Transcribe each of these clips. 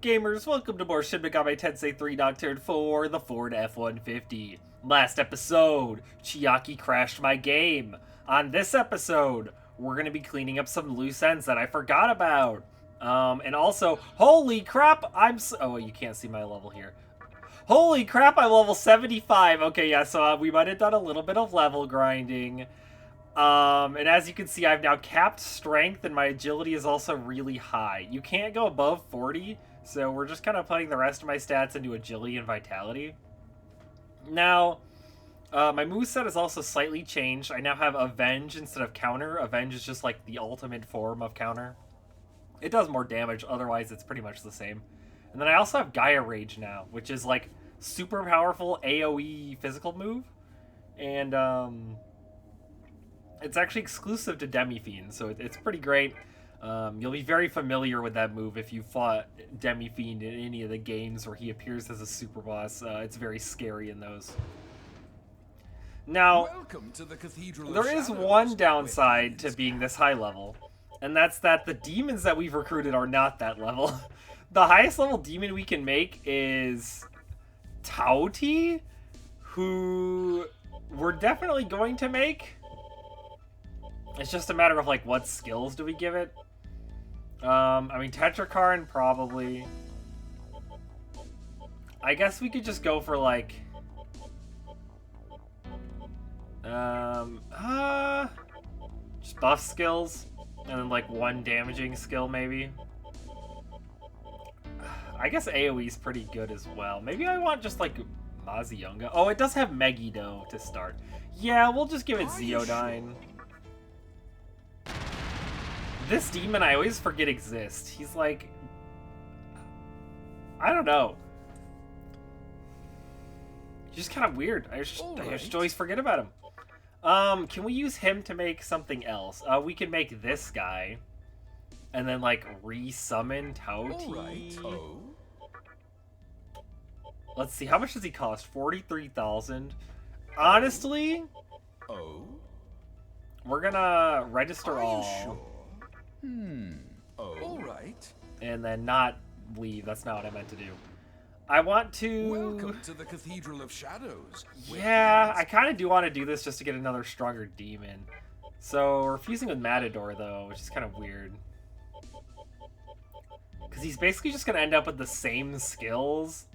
gamers? Welcome to more Shin Megami Tensei 3 Nocturne for the Ford F-150. Last episode, Chiaki crashed my game. On this episode, we're going to be cleaning up some loose ends that I forgot about. And also, holy crap, oh, you can't see my level here. Holy crap, I'm level 75. Okay, yeah, so we might have done a little bit of level grinding. And as you can see, I've now capped strength, and my agility is also really high. You can't go above 40, so we're just kind of putting the rest of my stats into agility and vitality. Now, my moveset is also slightly changed. I now have Avenge instead of Counter. Avenge is just like the ultimate form of Counter. It does more damage, otherwise it's pretty much the same. And then I also have Gaia Rage now, which is like super powerful AoE physical move. And, it's actually exclusive to Demi-Fiends, so it's pretty great. You'll be very familiar with that move if you fought Demi-Fiend in any of the games where he appears as a super boss. It's very scary in those. Now, there is one downside to being this high level, and that's that the demons that we've recruited are not that level. The highest level demon we can make is Tauti, who we're definitely going to make. It's just a matter of, like, what skills do we give it? I mean, Tetrakarn, probably. I guess we could just go for, like... just buff skills. And then, like, one damaging skill, maybe. I guess AoE is pretty good as well. Maybe I want just, like, Mazionga. Oh, it does have Megiddo to start. Yeah, we'll just give it Zeodyne. This demon I always forget exists. He's like... I don't know. He's just kind of weird. I just always forget about him. Can we use him to make something else? We can make this guy. And then, like, re-summon Tauti. Let's see, how much does he cost? 43,000. Honestly... we're gonna register all. Alright. And then not leave. That's not what I meant to do. I want to... Welcome to the Cathedral of Shadows. Yeah, I kind of do want to do this just to get another stronger demon. So, we're fusing with Matador, though, which is kind of weird. Because he's basically just going to end up with the same skills.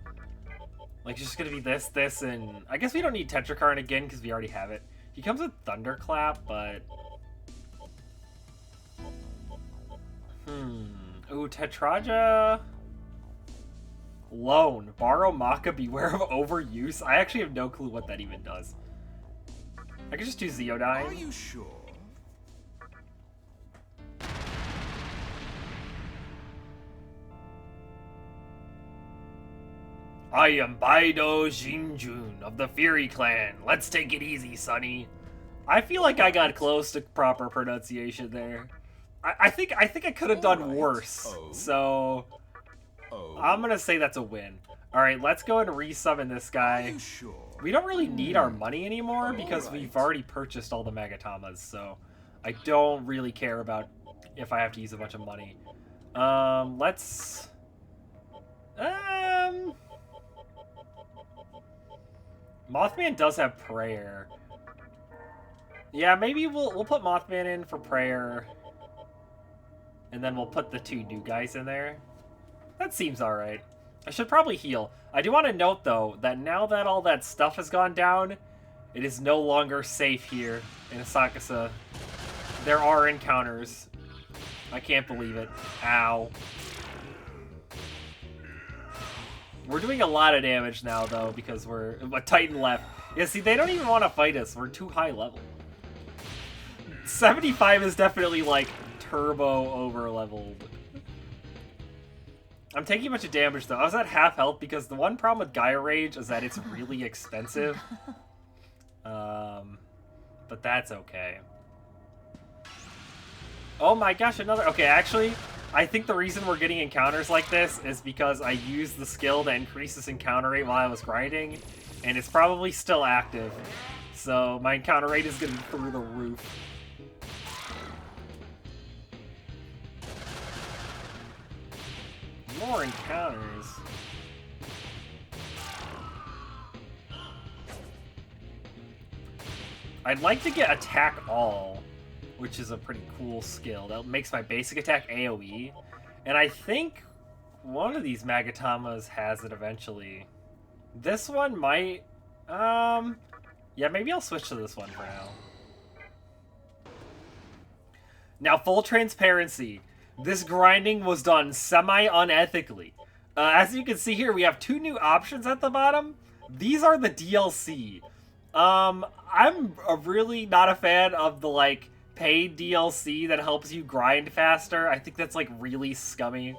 Like, it's just going to be this, and... I guess we don't need Tetrakarn again, because we already have it. He comes with Thunderclap, but... Ooh, Tetraja... Loan. Borrow Maka, beware of overuse. I actually have no clue what that even does. I could just do Zeodyne. Are you sure? I am Baido Jinjun of the Fury Clan. Let's take it easy, Sonny. I feel like I got close to proper pronunciation there. I think I could have done worse. So I'm gonna say that's a win. All right, let's go and resummon this guy. Sure? We don't really need our money anymore because we've already purchased all the Magatamas, so I don't really care about if I have to use a bunch of money. Let's Mothman does have prayer. Yeah, maybe we'll put Mothman in for prayer. And then we'll put the two new guys in there. That seems alright. I should probably heal. I do want to note, though, that now that all that stuff has gone down, it is no longer safe here in Asakusa. There are encounters. I can't believe it. Ow. We're doing a lot of damage now, though, because we're a Titan left. Yeah, see, they don't even want to fight us. We're too high level. 75 is definitely, like, turbo over-leveled. I'm taking a bunch of damage, though. I was at half health because the one problem with Gaia Rage is that it's really expensive. But that's okay. Oh my gosh, another... Okay, actually, I think the reason we're getting encounters like this is because I used the skill to increase this encounter rate while I was grinding, and it's probably still active. So my encounter rate is getting through the roof. More encounters. I'd like to get attack all, which is a pretty cool skill. That makes my basic attack AoE. And I think one of these Magatamas has it eventually. This one might... yeah, maybe I'll switch to this one for now. Now, full transparency. This grinding was done semi-unethically. As you can see here, we have 2 new options at the bottom. These are the DLC. I'm really not a fan of the, like, paid DLC that helps you grind faster. I think that's, like, really scummy.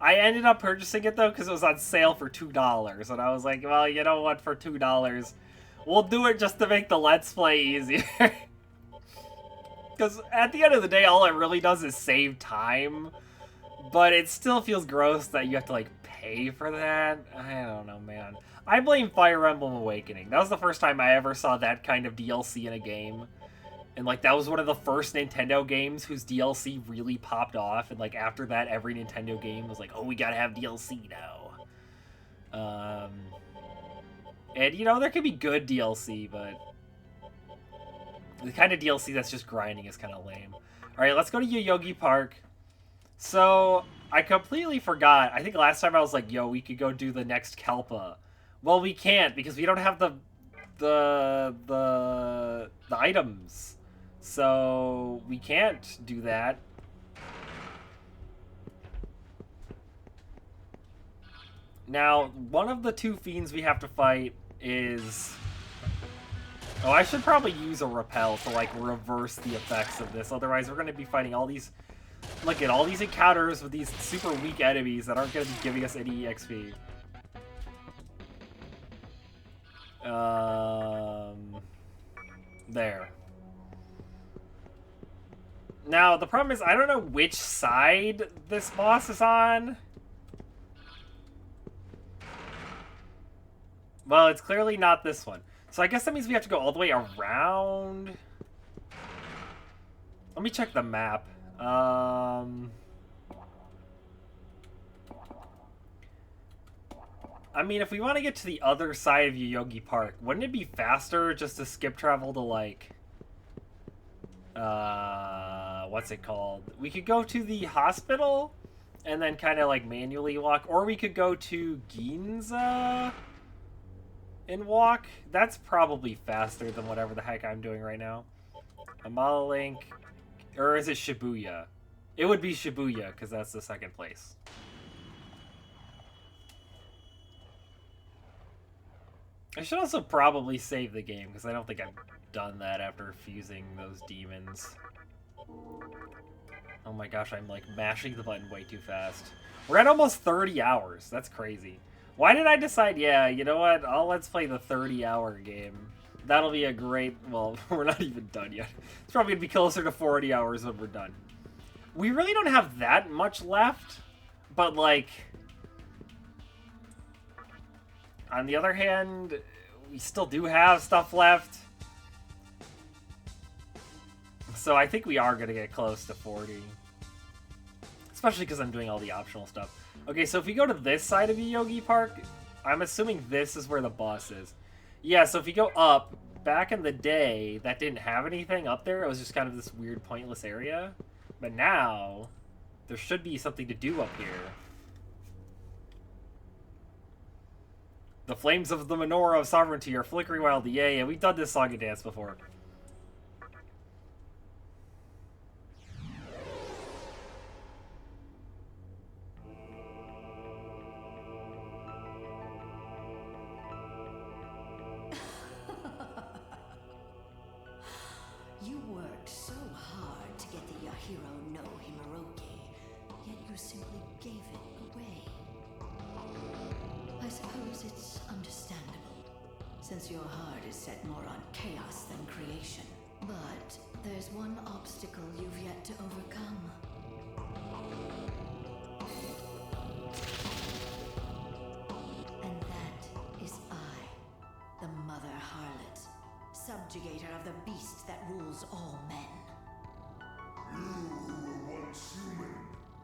I ended up purchasing it, though, because it was on sale for $2. And I was like, well, you know what, for $2, we'll do it just to make the Let's Play easier. Because at the end of the day, all it really does is save time. But it still feels gross that you have to, like, pay for that. I don't know, man. I blame Fire Emblem Awakening. That was the first time I ever saw that kind of DLC in a game. And, like, that was one of the first Nintendo games whose DLC really popped off. And, like, after that, every Nintendo game was like, oh, we gotta have DLC now. And, you know, there could be good DLC, but the kind of DLC that's just grinding is kind of lame. Alright, let's go to Yoyogi Park. So, I completely forgot. I think last time I was like, yo, we could go do the next Kelpa. Well, we can't, because we don't have the items. So, we can't do that. Now, one of the 2 fiends we have to fight is... Oh, I should probably use a repel to, like, reverse the effects of this. Otherwise, we're going to be fighting all these... Look at all these encounters with these super weak enemies that aren't going to be giving us any XP. There. Now, the problem is I don't know which side this boss is on. Well, it's clearly not this one. So I guess that means we have to go all the way around. Let me check the map. I mean, if we want to get to the other side of Yoyogi Park, wouldn't it be faster just to skip travel to, like... what's it called? We could go to the hospital and then kind of, like, manually walk. Or we could go to Ginza and walk. That's probably faster than whatever the heck I'm doing right now. Amalink. Or is it Shibuya? It would be Shibuya, because that's the second place. I should also probably save the game, because I don't think I've done that after fusing those demons. Oh my gosh, I'm like mashing the button way too fast. We're at almost 30 hours. That's crazy. Why did I decide, yeah, you know what, let's play the 30-hour game. That'll be a great, well, we're not even done yet. It's probably going to be closer to 40 hours when we're done. We really don't have that much left, but, like, on the other hand, we still do have stuff left. So I think we are going to get close to 40. Especially because I'm doing all the optional stuff. Okay, so if we go to this side of Yoyogi Park, I'm assuming this is where the boss is. Yeah, so if you go up, back in the day, that didn't have anything up there. It was just kind of this weird, pointless area. But now, there should be something to do up here. The flames of the menorah of sovereignty are flickering wildly. Yeah, we've done this song and dance before. You worked so hard to get the Yahiro no Himoroke, yet you simply gave it away. I suppose it's understandable, since your heart is set more on chaos than creation. But there's one obstacle you've yet to overcome. And that is I, the Mother Harlot, subjugator of the beast that rules all men. You who were once human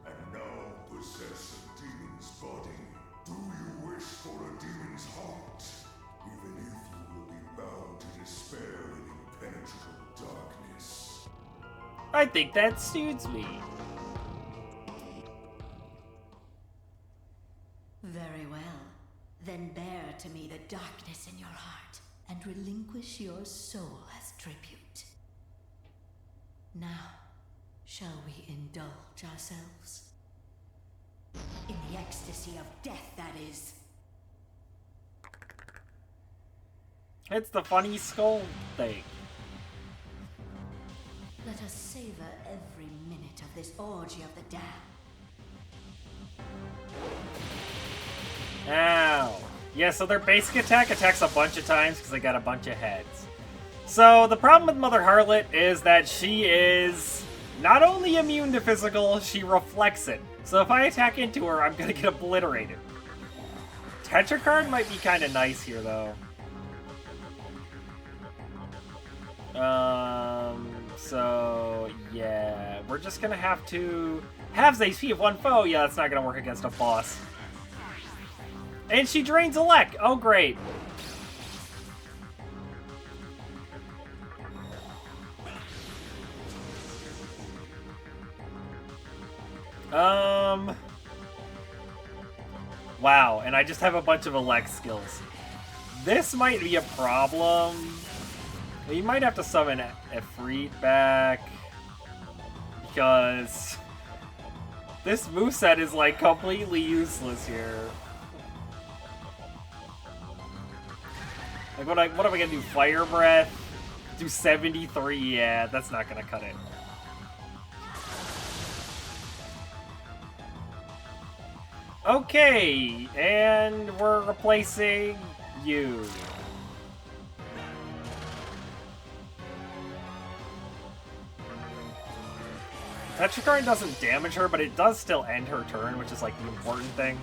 and now possess a demon's I think that suits me. Very well. Then bear to me the darkness in your heart and relinquish your soul as tribute. Now, shall we indulge ourselves? In the ecstasy of death, that is. It's the funny skull thing. Let us savor every minute of this orgy of the damned. Ow. Yeah, so their basic attack attacks a bunch of times because they got a bunch of heads. So the problem with Mother Harlot is that she is not only immune to physical, she reflects it. So if I attack into her, I'm gonna get obliterated. Tetracard might be kind of nice here, though. So yeah, we're just gonna have to halves HP of one foe. Yeah, that's not gonna work against a boss. And she drains a Elec. Oh, great. Wow, and I just have a bunch of Elec skills. This might be a problem. You might have to summon Efreet back, because this moveset is like completely useless here. Like what am I gonna do? Fire Breath? Do 73? Yeah, that's not gonna cut it. Okay, and we're replacing you. Tetracard doesn't damage her, but it does still end her turn, which is like the important thing.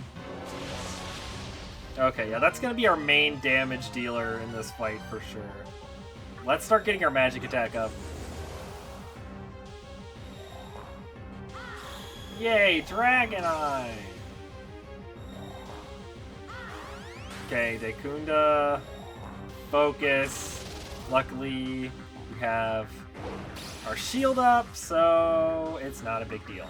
Okay, yeah, that's gonna be our main damage dealer in this fight for sure. Let's start getting our magic attack up. Yay, Dragon Eye! Okay, Dekunda, focus. Luckily, we have our shield up, so it's not a big deal.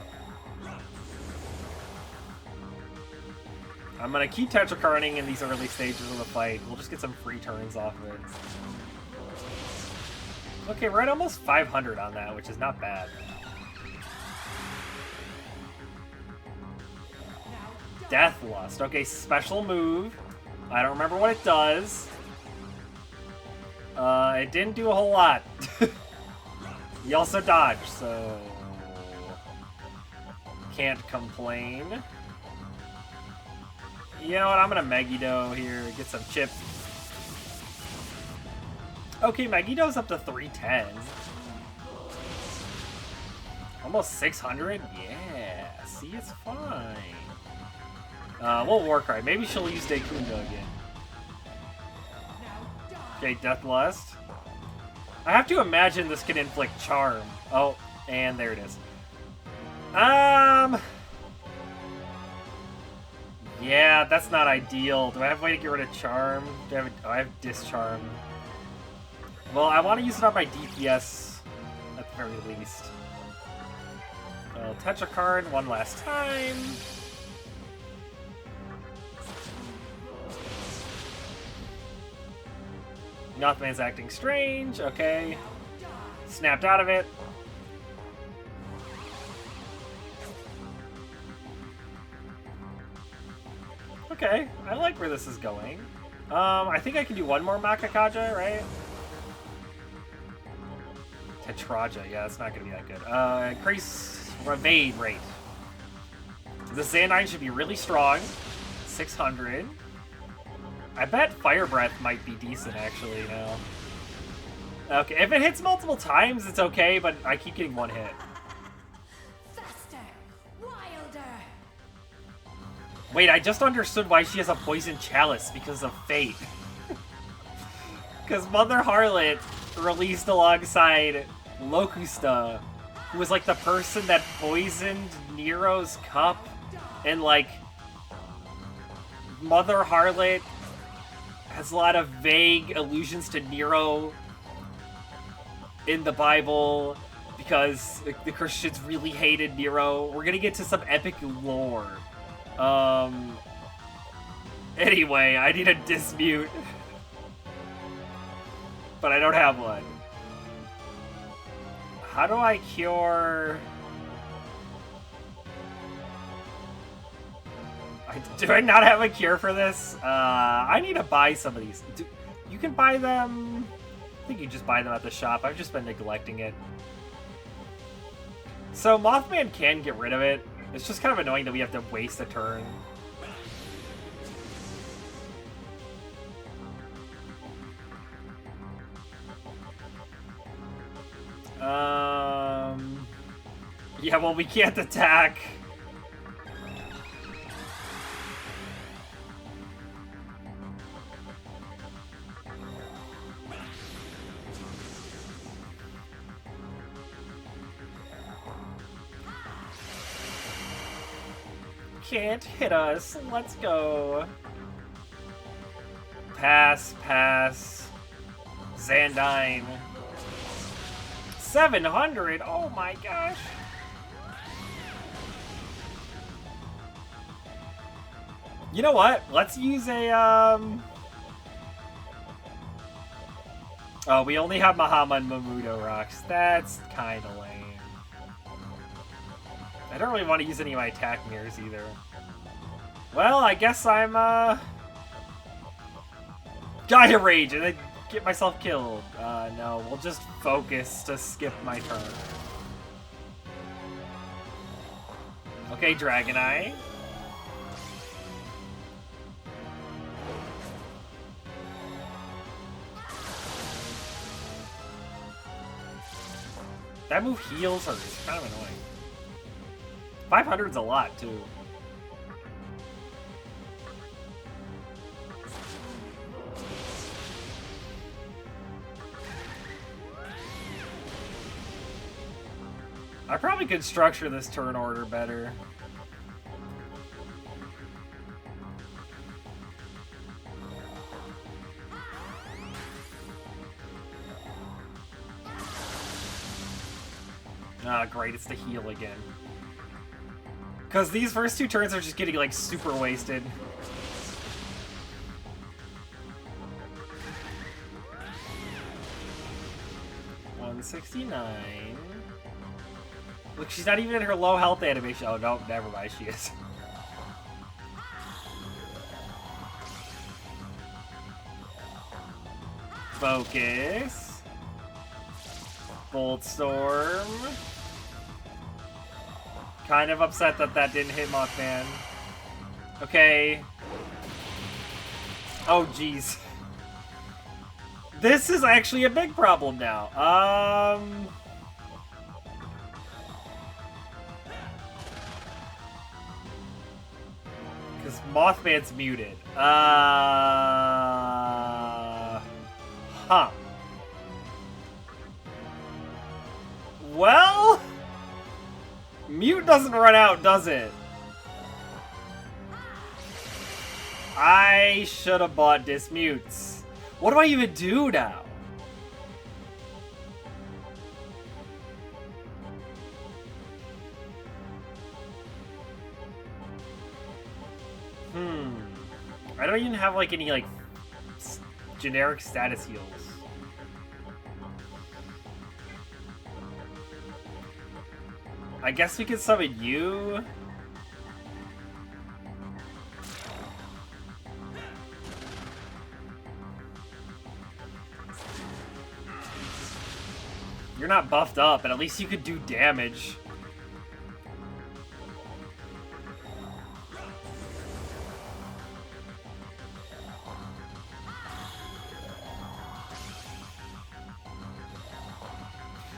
I'm gonna keep Tetracarding in these early stages of the fight. We'll just get some free turns off of it. Okay, we're at almost 500 on that, which is not bad. Deathlust. Okay, special move. I don't remember what it does. It didn't do a whole lot. You also dodged, so can't complain. You know what? I'm gonna Megiddo here, get some chip. Okay, Megiddo's up to 310. Almost 600? Yeah, see, it's fine. We'll Warcry. Maybe she'll use Dekunda again. Okay, Deathlust. I have to imagine this can inflict charm. Oh, and there it is. Yeah, that's not ideal. Do I have a way to get rid of charm? I have Discharm. Well, I want to use it on my DPS at the very least. Tetracard one last time. Mothman's acting strange. Okay. Snapped out of it. Okay, I like where this is going. I think I can do one more Makakaja, right? Tetraja, yeah, that's not gonna be that good. Increase evade rate. The Xandine should be really strong. 600. I bet Fire Breath might be decent, actually, now. Okay, if it hits multiple times, it's okay, but I keep getting one hit. Faster, wilder. Wait, I just understood why she has a Poison Chalice, because of Fate. Because Mother Harlot released alongside Locusta, who was like the person that poisoned Nero's cup, and like Mother Harlot has a lot of vague allusions to Nero in the Bible because the Christians really hated Nero. We're gonna get to some epic lore. Anyway, I need a dismute. But I don't have one. How do I cure... Do I not have a cure for this? I need to buy some of these. You can buy them... I think you just buy them at the shop. I've just been neglecting it. So Mothman can get rid of it. It's just kind of annoying that we have to waste a turn. Yeah, well, we can't attack. Can't hit us. Let's go. Pass, pass. Zandine. 700? Oh my gosh. You know what? Let's use a, Oh, we only have Mahama and Mamudo rocks. That's kinda lame. I don't really want to use any of my attack mirrors either. Well, I guess I'm, Giant Rage and then get myself killed. No, we'll just focus to skip my turn. Okay, Dragon Eye. That move heals her. It's kind of annoying. 500's a lot, too. I probably could structure this turn order better. Ah, great, it's the heal again. Because these first two turns are just getting, like, super wasted. $169. Look, she's not even in her low health animation. Oh, no, never mind, she is. Focus. Bolt Storm. Kind of upset that that didn't hit Mothman. Okay. Oh, jeez. This is actually a big problem now. Because Mothman's muted. Huh. Well... Mute doesn't run out, does it? I should have bought Dismutes. What do I even do now? I don't even have like any like generic status heals. I guess we could summon you. You're not buffed up, but at least you could do damage.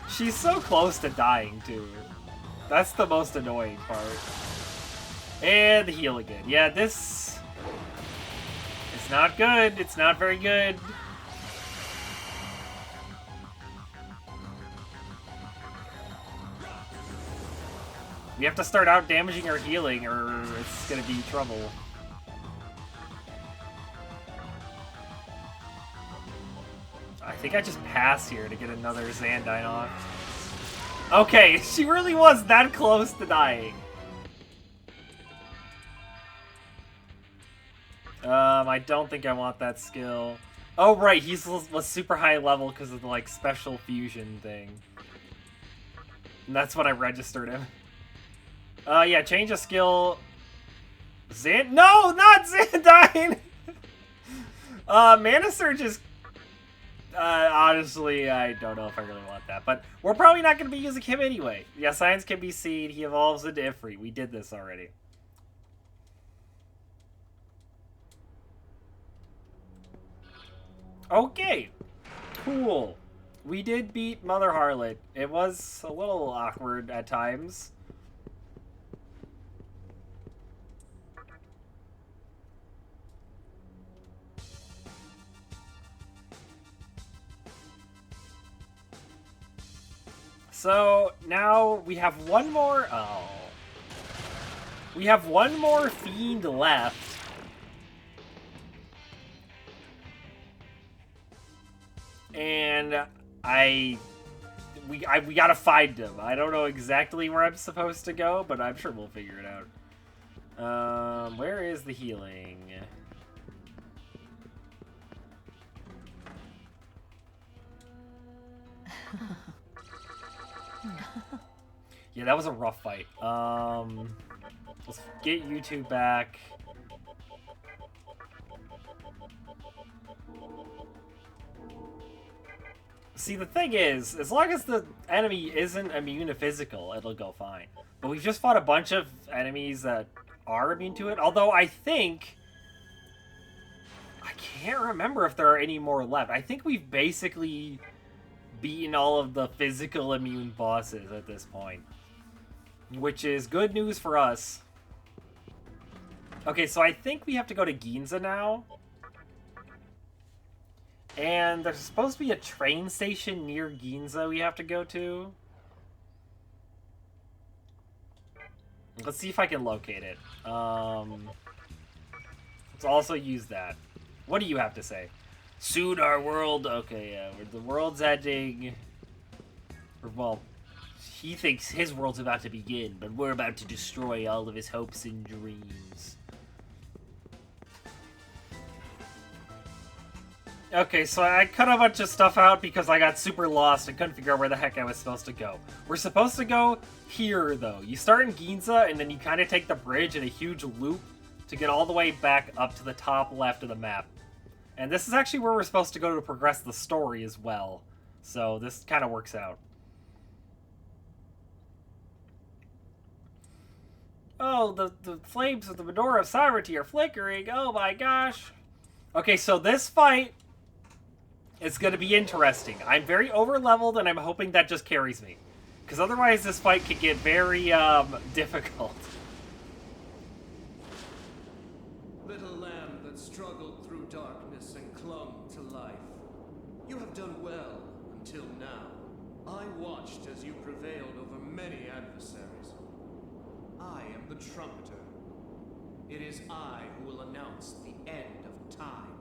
She's so close to dying, too. That's the most annoying part. And the heal again. Yeah, this... It's not good. It's not very good. We have to start out damaging or healing, or it's gonna be trouble. I think I just pass here to get another Zandine off. Okay, she really was that close to dying. I don't think I want that skill. Oh, right, was super high level because of the, like, special fusion thing. And that's when I registered him. Yeah, change a skill. No, not Xandine! Mana Surge is... honestly, I don't know if I really want that. But we're probably not going to be using him anyway. Yeah, Science can be seen. He evolves into Ifrit. We did this already. Okay. Cool. We did beat Mother Harlot. It was a little awkward at times. So, now we have one more... Oh. We have one more Fiend left. And we gotta find him. I don't know exactly where I'm supposed to go, but I'm sure we'll figure it out. Where is the healing? Yeah, that was a rough fight. Let's get you two back. See, the thing is, as long as the enemy isn't immune to physical, it'll go fine. But we've just fought a bunch of enemies that are immune to it, although I think... I can't remember if there are any more left. I think we've basically beaten all of the physical immune bosses at this point. Which is good news for us. Okay, so I think we have to go to Ginza now. And there's supposed to be a train station near Ginza we have to go to. Let's see if I can locate it. Let's also use that. What do you have to say? Soon our world... Okay, yeah, the world's ending. Or, well, he thinks his world's about to begin, but we're about to destroy all of his hopes and dreams. Okay, so I cut a bunch of stuff out because I got super lost and couldn't figure out where the heck I was supposed to go. We're supposed to go here, though. You start in Ginza, and then you kind of take the bridge in a huge loop to get all the way back up to the top left of the map. And this is actually where we're supposed to go to progress the story as well. So this kind of works out. Oh, the flames of the Menorah of Sovereignty are flickering. Oh my gosh. Okay, so this fight... It's going to be interesting. I'm very over-leveled, and I'm hoping that just carries me. Because otherwise, this fight could get very, difficult. Little lamb that struggled through darkness and clung to life. You have done well until now. I watched as you prevailed over many adversaries. I am the trumpeter. It is I who will announce the end of time.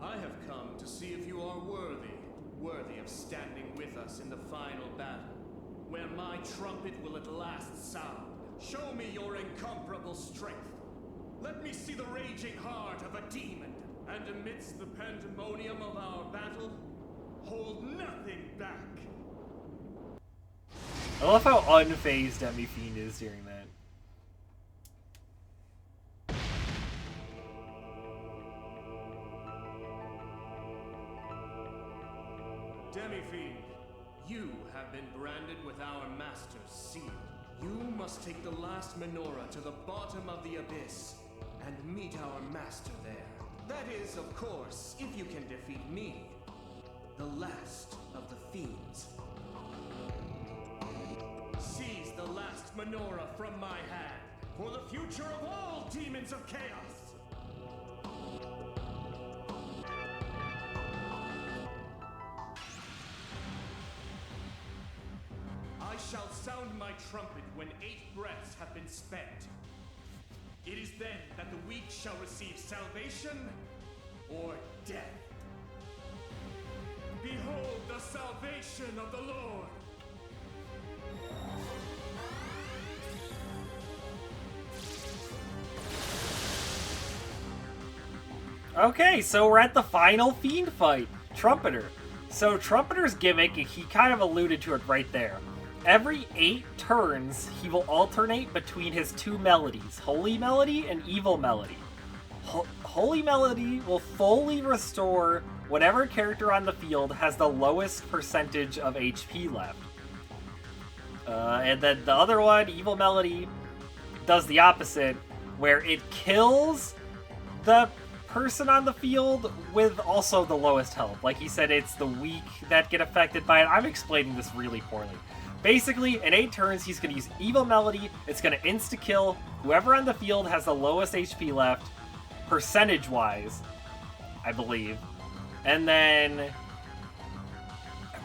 I have come to see if you are worthy of standing with us in the final battle, where my trumpet will at last sound. Show me your incomparable strength. Let me see the raging heart of a demon, and amidst the pandemonium of our battle, hold nothing back. I love how unfazed Demi-Fiend is during that. Demi-Fiend, you have been branded with our master's seal. You must take the last menorah to the bottom of the abyss and meet our master there. That is, of course, if you can defeat me, the last of the Fiends. Seize the last menorah from my hand for the future of all demons of chaos. I shall sound my trumpet when 8 breaths have been spent. It is then that the weak shall receive salvation or death. Behold the salvation of the Lord! Okay, so we're at the final Fiend fight, Trumpeter. So Trumpeter's gimmick, he kind of alluded to it right there. Every 8 turns, he will alternate between his 2 melodies, Holy Melody and Evil Melody. Holy Melody will fully restore whatever character on the field has the lowest percentage of HP left. And then the other one, Evil Melody, does the opposite, where it kills the person on the field with also the lowest health. Like he said, it's the weak that get affected by it. I'm explaining this really poorly. Basically, in 8 turns, he's going to use Evil Melody. It's going to insta-kill whoever on the field has the lowest HP left, percentage-wise, I believe. And then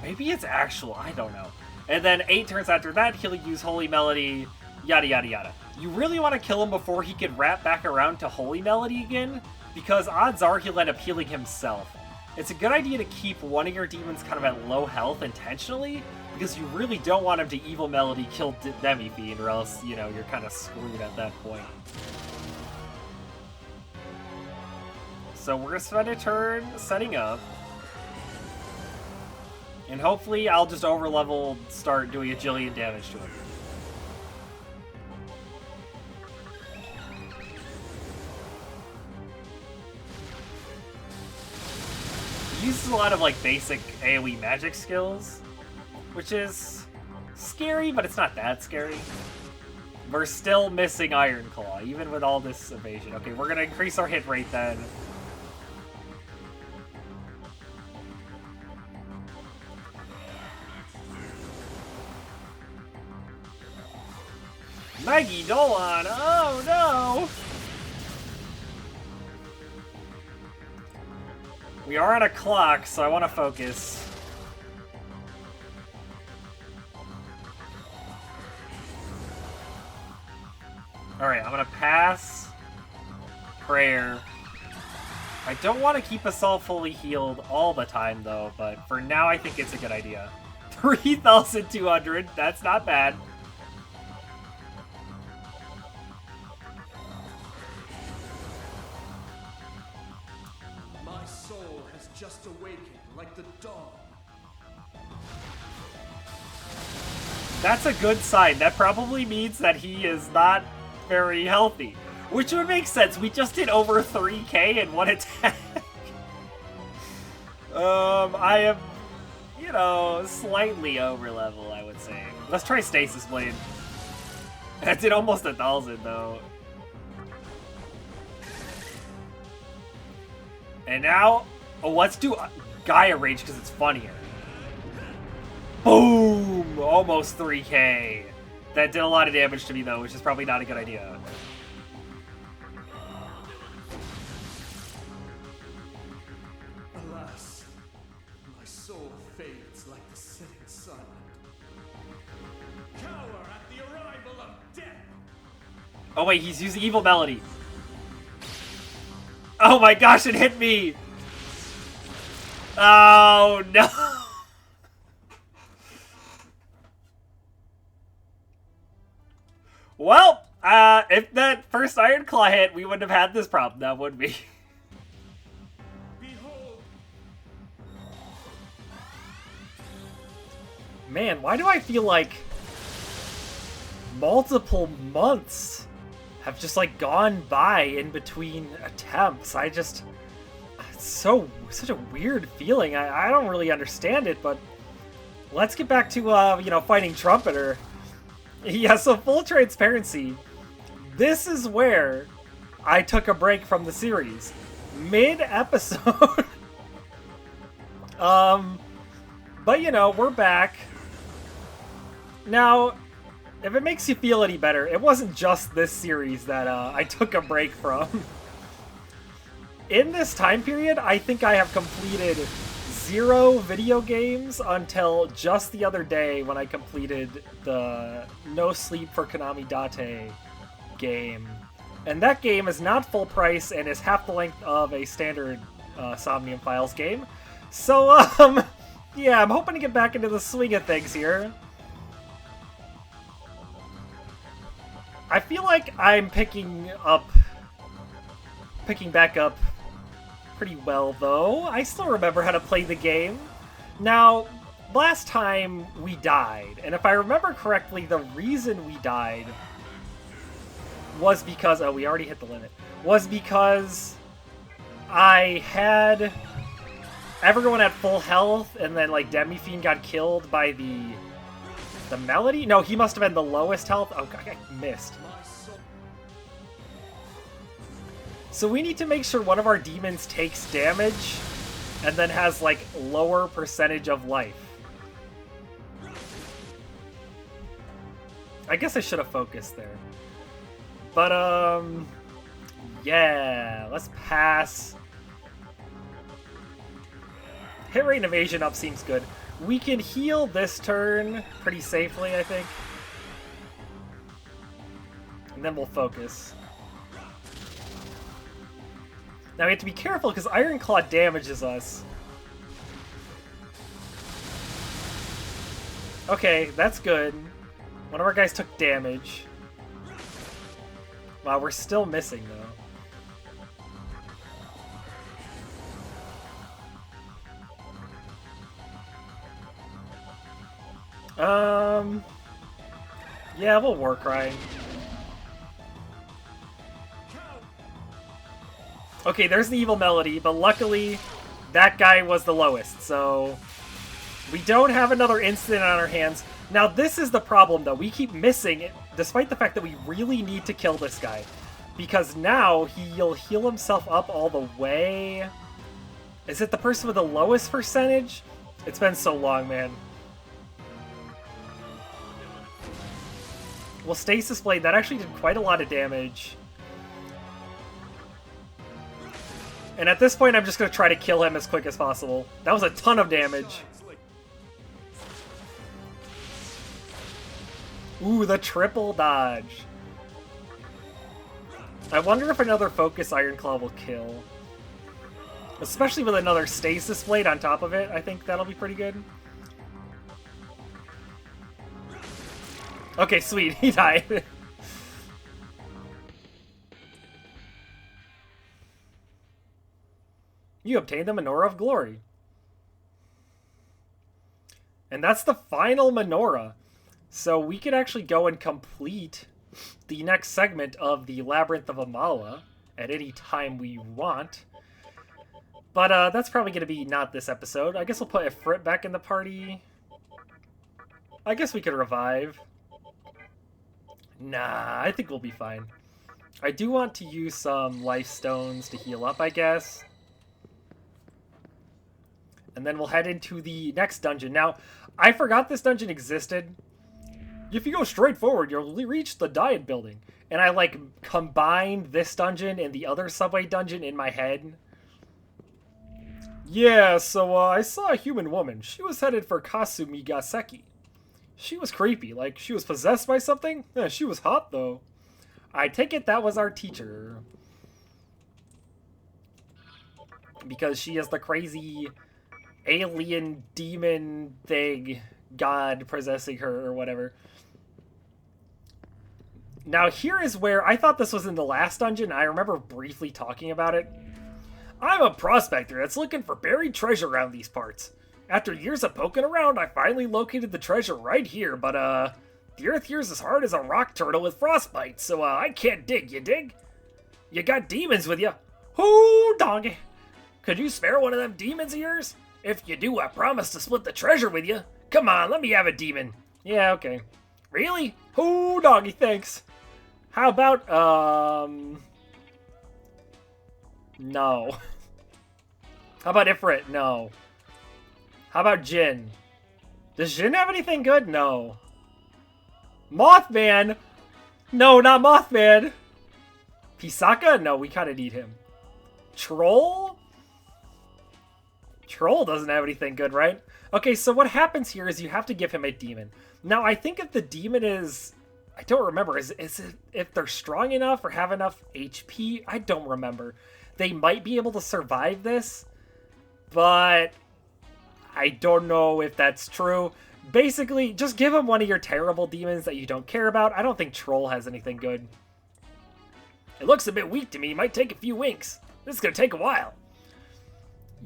maybe it's actual, I don't know. And then 8 turns after that, he'll use Holy Melody, yada yada yada. You really want to kill him before he can wrap back around to Holy Melody again, because odds are he'll end up healing himself. It's a good idea to keep one of your demons kind of at low health intentionally, because you really don't want him to Evil Melody kill Demi-Fiend, or else, you know, you're kind of screwed at that point. So we're going to spend a turn setting up. And hopefully I'll just overlevel, start doing a jillion damage to him. He uses a lot of like basic AoE magic skills, which is scary, but it's not that scary. We're still missing Iron Claw, even with all this evasion. Okay, we're going to increase our hit rate then. Maggie Dolan! Oh no! We are on a clock, so I want to focus. Alright, I'm gonna pass prayer. I don't want to keep us all fully healed all the time, though, but for now I think it's a good idea. 3,200, that's not bad. My soul has just awakened like the dawn. That's a good sign. That probably means that he is not very healthy. Which would make sense. We just did over 3k in one attack. I am, you know, slightly over level, I would say. Let's try Stasis Blade. That did almost 1,000, though. And now, oh, let's do Gaia Rage because it's funnier. Boom! Almost 3k. That did a lot of damage to me, though, which is probably not a good idea. Alas, my soul fades like the setting sun. Cower at the arrival of death! Oh wait, he's using Evil Melody. Oh my gosh, it hit me! Oh no! Well, if that first Iron Claw hit, we wouldn't have had this problem now, would we? Behold! Man, why do I feel like multiple months have just like gone by in between attempts? It's such a weird feeling. I don't really understand it, but let's get back to you know, fighting Trumpeter. Yeah, so full transparency, this is where I took a break from the series. Mid-episode. But you know, we're back. Now, if it makes you feel any better, it wasn't just this series that I took a break from. In this time period, I think I have completed 0 video games until just the other day when I completed the No Sleep for Konami Date game. And that game is not full price and is half the length of a standard Somnium Files game. So, Yeah, I'm hoping to get back into the swing of things here. I feel like I'm picking back up pretty well, though. I still remember how to play the game. Now, last time we died, and if I remember correctly, the reason we died was because... Oh, we already hit the limit. Was because I had everyone at full health, and then, like, Demi-Fiend got killed by the Melody? No, he must have been the lowest health. Oh, God, I missed. So we need to make sure one of our demons takes damage and then has, like, lower percentage of life. I guess I should have focused there. But, yeah, let's pass. Hit rate and evasion up seems good. We can heal this turn pretty safely, I think. And then we'll focus. Now we have to be careful because Iron Claw damages us. Okay, that's good. One of our guys took damage. Wow, we're still missing though. Yeah, we'll Warcry. Okay, there's the evil Melody, but luckily that guy was the lowest, so we don't have another incident on our hands. Now, this is the problem, though. We keep missing it, despite the fact that we really need to kill this guy. Because now he'll heal himself up all the way. Is it the person with the lowest percentage? It's been so long, man. Well, Stasis Blade, that actually did quite a lot of damage. And at this point, I'm just going to try to kill him as quick as possible. That was a ton of damage. Ooh, the triple dodge. I wonder if another Focus Iron Claw will kill. Especially with another Stasis Blade on top of it. I think that'll be pretty good. Okay, sweet. He died. You obtained the Menorah of Glory. And that's the final Menorah. So we could actually go and complete the next segment of the Labyrinth of Amala at any time we want. But that's probably going to be not this episode. I guess we'll put Ifrit back in the party. I guess we could revive. Nah, I think we'll be fine. I do want to use some life stones to heal up, I guess. And then we'll head into the next dungeon. Now, I forgot this dungeon existed. If you go straight forward, you'll reach the Diet Building. And I, like, combined this dungeon and the other subway dungeon in my head. Yeah, so I saw a human woman. She was headed for Kasumigaseki. She was creepy, like she was possessed by something? Yeah, she was hot, though. I take it that was our teacher. Because she is the crazy alien demon thing, god possessing her or whatever. Now here is where, I thought this was in the last dungeon, I remember briefly talking about it. I'm a prospector that's looking for buried treasure around these parts. After years of poking around, I finally located the treasure right here, but the earth here's as hard as a rock turtle with frostbite, so I can't dig, you dig? You got demons with you. Hoo, doggy. Could you spare one of them demons of yours? If you do, I promise to split the treasure with you. Come on, let me have a demon. Yeah, okay. Really? Hoo, doggy, thanks. How about, no. How about Ifrit? No. How about Jin? Does Jin have anything good? No. Mothman? No, not Mothman. Pisaka? No, we kind of need him. Troll? Troll doesn't have anything good, right? Okay, so what happens here is you have to give him a demon. Now, I think if the demon is... I don't remember. Is it if they're strong enough or have enough HP? I don't remember. They might be able to survive this, but I don't know if that's true. Basically, just give him one of your terrible demons that you don't care about. I don't think Troll has anything good. It looks a bit weak to me. Might take a few winks. This is gonna take a while.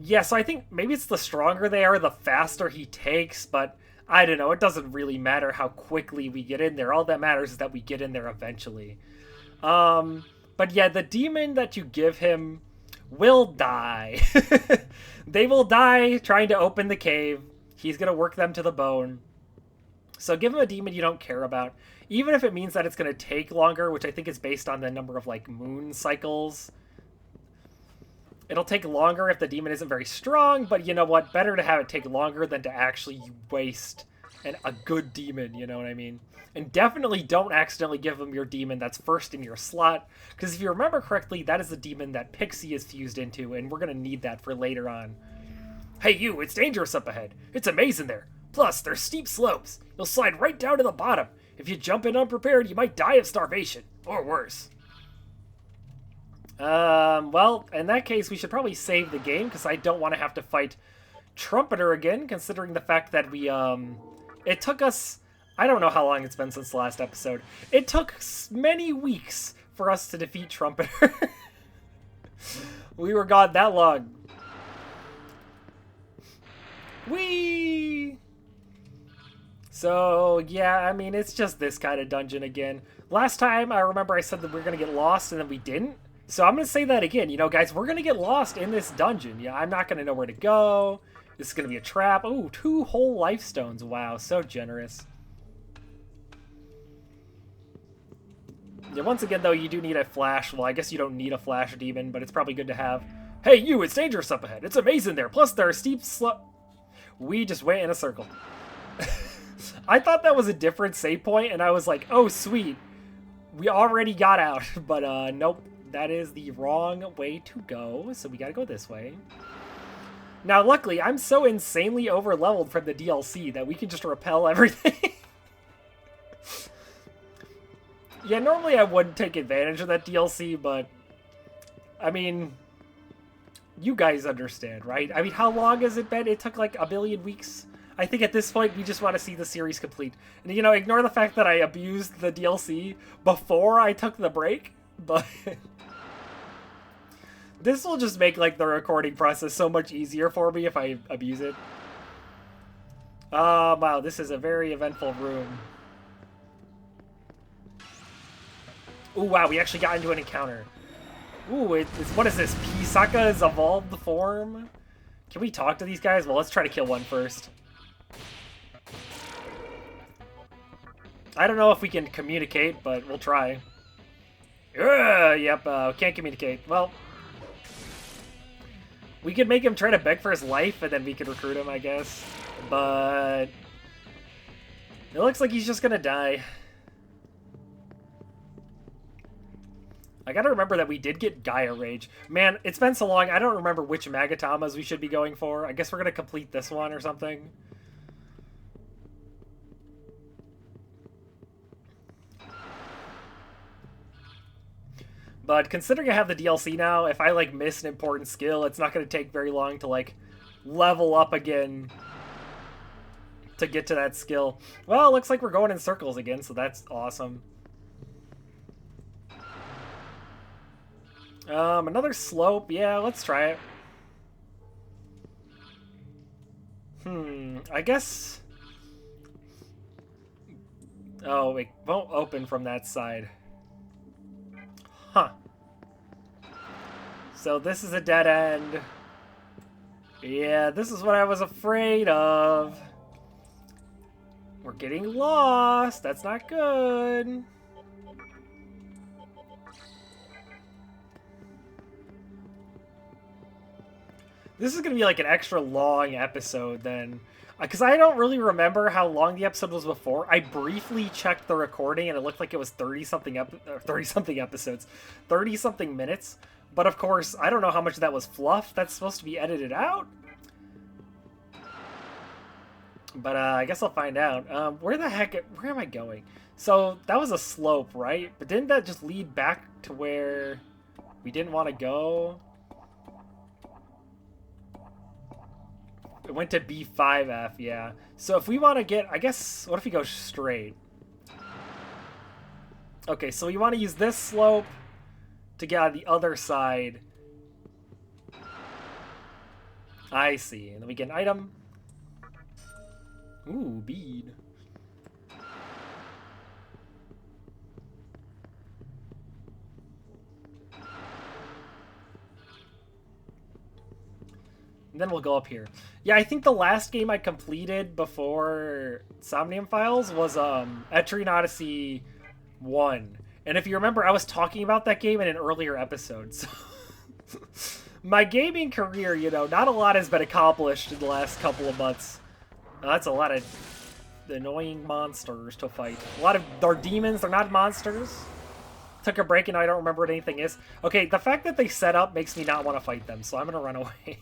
Yeah, so I think maybe it's the stronger they are, the faster he takes, but I don't know. It doesn't really matter how quickly we get in there. All that matters is that we get in there eventually. But yeah, the demon that you give him will die. They will die trying to open the cave. He's going to work them to the bone. So give him a demon you don't care about. Even if it means that it's going to take longer, which I think is based on the number of, like, moon cycles. It'll take longer if the demon isn't very strong, but you know what? Better to have it take longer than to actually waste a good demon, you know what I mean? And definitely don't accidentally give him your demon that's first in your slot, because if you remember correctly, that is the demon that Pixie is fused into, and we're going to need that for later on. Hey you, it's dangerous up ahead. It's a maze in there. Plus, there's steep slopes. You'll slide right down to the bottom. If you jump in unprepared, you might die of starvation, or worse. Well, in that case, we should probably save the game, because I don't want to have to fight Trumpeter again, considering the fact that we, it took us, I don't know how long it's been since the last episode. It took many weeks for us to defeat Trumpeter. We were gone that long. Whee! So, yeah, I mean, it's just this kind of dungeon again. Last time, I remember I said that we were going to get lost, and then we didn't. So I'm going to say that again. You know, guys, we're going to get lost in this dungeon. Yeah, I'm not going to know where to go. This is going to be a trap. Ooh, 2 whole life stones. Wow, so generous. Yeah, once again, though, you do need a flash. Well, I guess you don't need a flash demon, but it's probably good to have. Hey, you, it's dangerous up ahead. It's a maze in there. Plus, there are steep We just went in a circle. I thought that was a different save point, and I was like, oh, sweet. We already got out. But, nope. That is the wrong way to go, so we gotta go this way. Now, luckily, I'm so insanely over-leveled from the DLC that we can just repel everything. Yeah, normally I wouldn't take advantage of that DLC, but... I mean... You guys understand, right? I mean, how long has it been? It took like a billion weeks. I think at this point, we just want to see the series complete. And, you know, ignore the fact that I abused the DLC before I took the break, but... This will just make, like, the recording process so much easier for me if I abuse it. Wow, this is a very eventful room. Ooh, wow, we actually got into an encounter. Ooh, what is this? Pisaka's evolved form? Can we talk to these guys? Well, let's try to kill one first. I don't know if we can communicate, but we'll try. Yep, can't communicate. Well... We could make him try to beg for his life, and then we could recruit him, I guess. But... It looks like he's just gonna die. I gotta remember that we did get Gaia Rage. Man, it's been so long, I don't remember which Magatamas we should be going for. I guess we're gonna complete this one or something. But considering I have the DLC now, if I, like, miss an important skill, it's not going to take very long to, like, level up again to get to that skill. Well, it looks like we're going in circles again, so that's awesome. Another slope. Yeah, let's try it. I guess... Oh, it won't open from that side. Huh. So this is a dead end. Yeah, this is what I was afraid of. We're getting lost. That's not good. This is going to be like an extra long episode then. Because I don't really remember how long the episode was before. I briefly checked the recording and it looked like it was 30-something episodes. 30-something minutes. But of course, I don't know how much of that was fluff. That's supposed to be edited out. But I guess I'll find out. Where am I going? So that was a slope, right? But didn't that just lead back to where we didn't want to go? It went to B5F, yeah. So if we want to get, I guess, what if we go straight? Okay, so we want to use this slope to get on the other side. I see. And then we get an item. Ooh, bead. And then we'll go up here. Yeah, I think the last game I completed before Somnium Files was Etrian Odyssey 1. And if you remember, I was talking about that game in an earlier episode. So my gaming career, you know, not a lot has been accomplished in the last couple of months. That's a lot of annoying monsters to fight. A lot of... They're demons, they're not monsters. Took a break and I don't remember what anything is. Okay, the fact that they set up makes me not want to fight them, so I'm going to run away.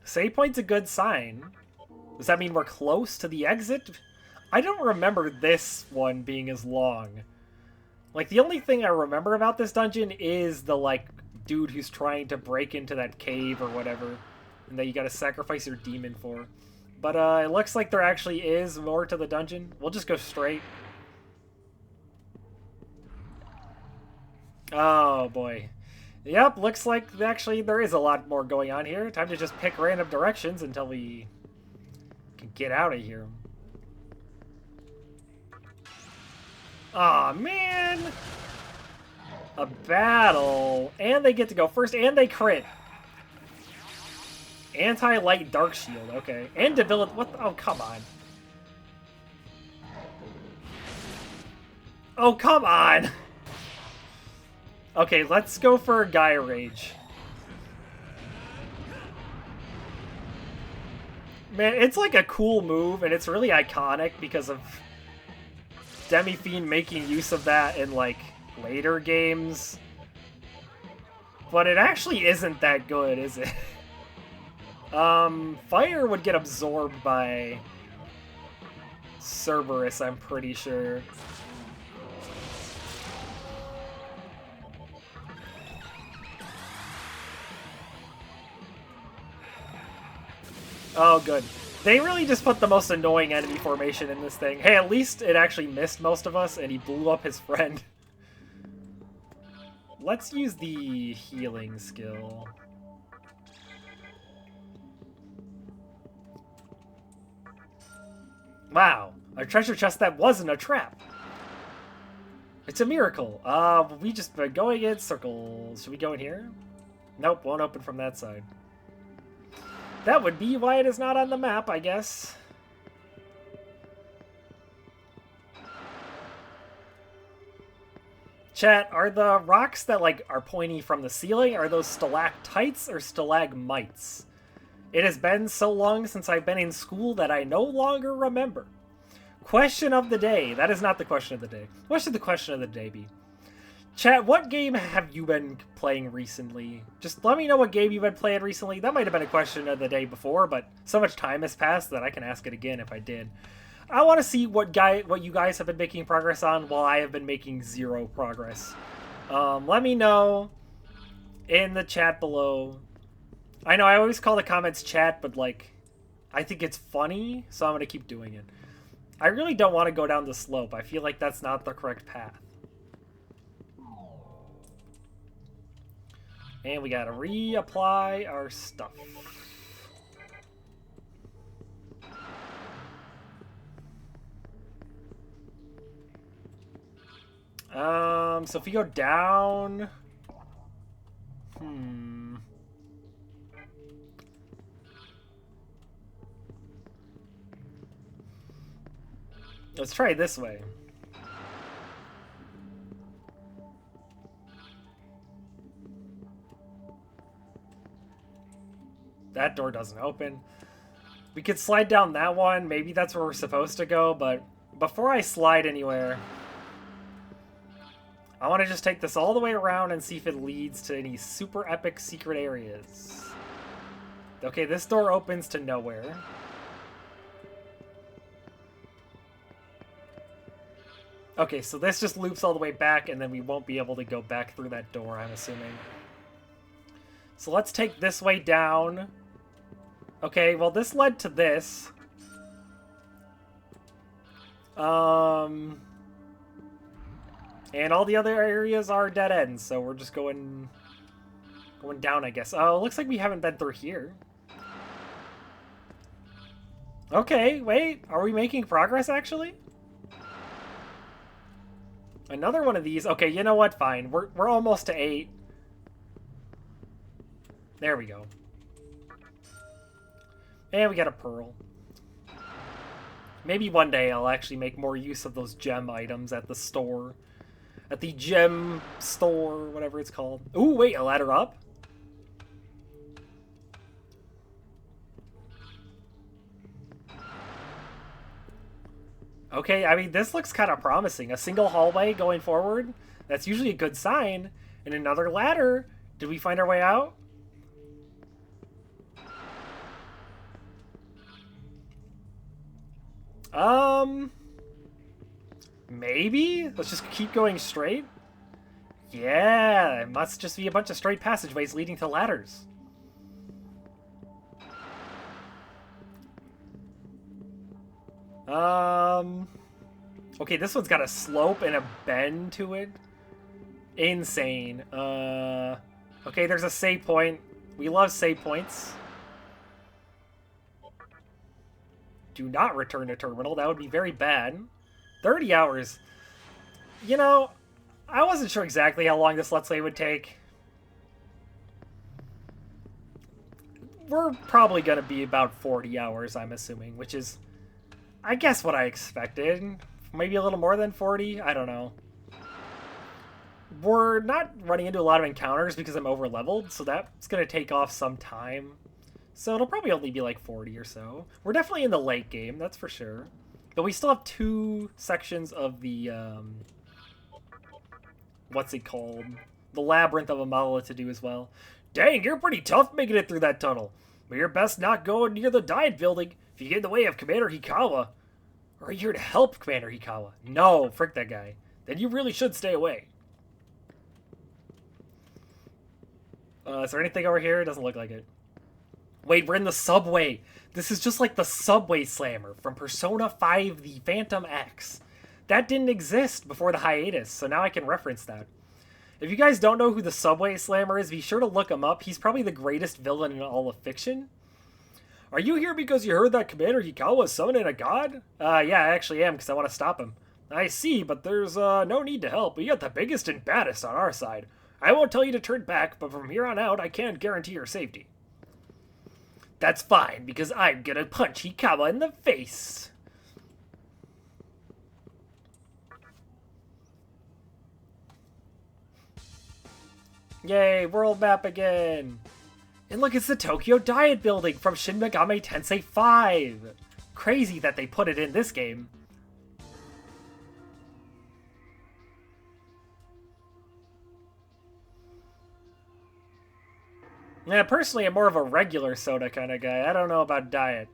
Save point's a good sign. Does that mean we're close to the exit? I don't remember this one being as long. Like, the only thing I remember about this dungeon is the, like, dude who's trying to break into that cave or whatever, and that you gotta sacrifice your demon for. But, it looks like there actually is more to the dungeon. We'll just go straight. Oh, boy. Yep, looks like actually there is a lot more going on here. Time to just pick random directions until we can get out of here. Aw, man! A battle. And they get to go first, and they crit. Anti-light dark shield, okay. And debility. What the, oh, come on. Oh, come on! Okay, let's go for Gaia Rage. Man, it's like a cool move, and it's really iconic because of Demi-Fiend making use of that in, like, later games. But it actually isn't that good, is it? Fire would get absorbed by Cerberus, I'm pretty sure. Oh, good. They really just put the most annoying enemy formation in this thing. Hey, at least it actually missed most of us, and he blew up his friend. Let's use the healing skill. Wow, a treasure chest that wasn't a trap. It's a miracle. We just been going in circles. Should we go in here? Nope, won't open from that side. That would be why it is not on the map, I guess. Chat, are the rocks that, like, are pointy from the ceiling, are those stalactites or stalagmites? It has been so long since I've been in school that I no longer remember. Question of the day. That is not the question of the day. What should the question of the day be? Chat, what game have you been playing recently? Just let me know what game you've been playing recently. That might have been a question of the day before, but so much time has passed that I can ask it again if I did. I want to see what you guys have been making progress on while I have been making zero progress. Let me know in the chat below. I know I always call the comments chat, but, like, I think it's funny, so I'm going to keep doing it. I really don't want to go down the slope. I feel like that's not the correct path. And we gotta reapply our stuff. So if we go down... Let's try it this way. That door doesn't open. We could slide down that one. Maybe that's where we're supposed to go, but before I slide anywhere, I want to just take this all the way around and see if it leads to any super epic secret areas. Okay, this door opens to nowhere. Okay, so this just loops all the way back, and then we won't be able to go back through that door, I'm assuming. So let's take this way down. Okay, well this led to this. And all the other areas are dead ends, so we're just going down, I guess. Oh, it looks like we haven't been through here. Okay, wait. Are we making progress, actually? Another one of these. Okay, you know what? Fine. We're almost to 8. There we go. And we got a pearl. Maybe one day I'll actually make more use of those gem items at the store. At the gem store, whatever it's called. Ooh, wait, a ladder up? Okay, I mean, this looks kind of promising. A single hallway going forward? That's usually a good sign. And another ladder. Did we find our way out? Maybe? Let's just keep going straight? Yeah, it must just be a bunch of straight passageways leading to ladders. Okay, this one's got a slope and a bend to it. Insane. Okay, there's a save point. We love save points. Do not return to terminal. That would be very bad. 30 hours. You know, I wasn't sure exactly how long this Let's Play would take. We're probably going to be about 40 hours, I'm assuming, which is, I guess, what I expected. Maybe a little more than 40? I don't know. We're not running into a lot of encounters because I'm over-leveled, so that's going to take off some time. So it'll probably only be like 40 or so. We're definitely in the late game, that's for sure. But we still have 2 sections of the, what's it called? The Labyrinth of Amala to do as well. Dang, you're pretty tough making it through that tunnel. But you're best not going near the diet building if you get in the way of Commander Hikawa. Or are you here to help Commander Hikawa? No, frick that guy. Then you really should stay away. Is there anything over here? It doesn't look like it. Wait, we're in the subway. This is just like the Subway Slammer from Persona 5 The Phantom X. That didn't exist before the hiatus, so now I can reference that. If you guys don't know who the Subway Slammer is, be sure to look him up. He's probably the greatest villain in all of fiction. Are you here because you heard that Commander Hikawa is summoning a god? Yeah, I actually am, because I want to stop him. I see, but there's no need to help. We got the biggest and baddest on our side. I won't tell you to turn back, but from here on out, I can't guarantee your safety. That's fine, because I'm gonna punch Hikawa in the face. Yay, world map again. And look, it's the Tokyo Diet Building from Shin Megami Tensei 5. Crazy that they put it in this game. Yeah, personally, I'm more of a regular soda kind of guy. I don't know about diet.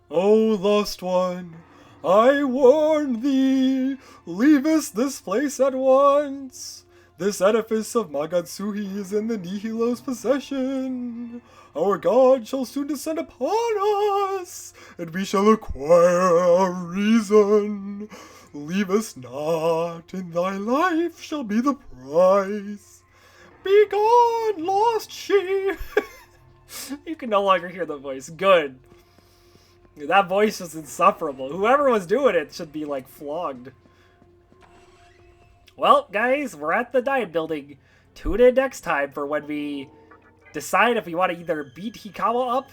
Oh, lost one, I warn thee, leavest this place at once. This edifice of Magatsuhi is in the Nihilo's possession. Our god shall soon descend upon us, and we shall acquire our reason. Leave us not, and thy life shall be the price. Be gone, lost sheep! You can no longer hear the voice. Good. That voice was insufferable. Whoever was doing it should be, like, flogged. Well, guys, we're at the diet building. Tune in next time for when we decide if we want to either beat Hikawa up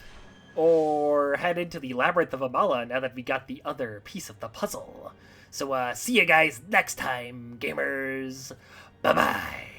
or head into the Labyrinth of Amala now that we got the other piece of the puzzle. So, see you guys next time, gamers. Bye-bye.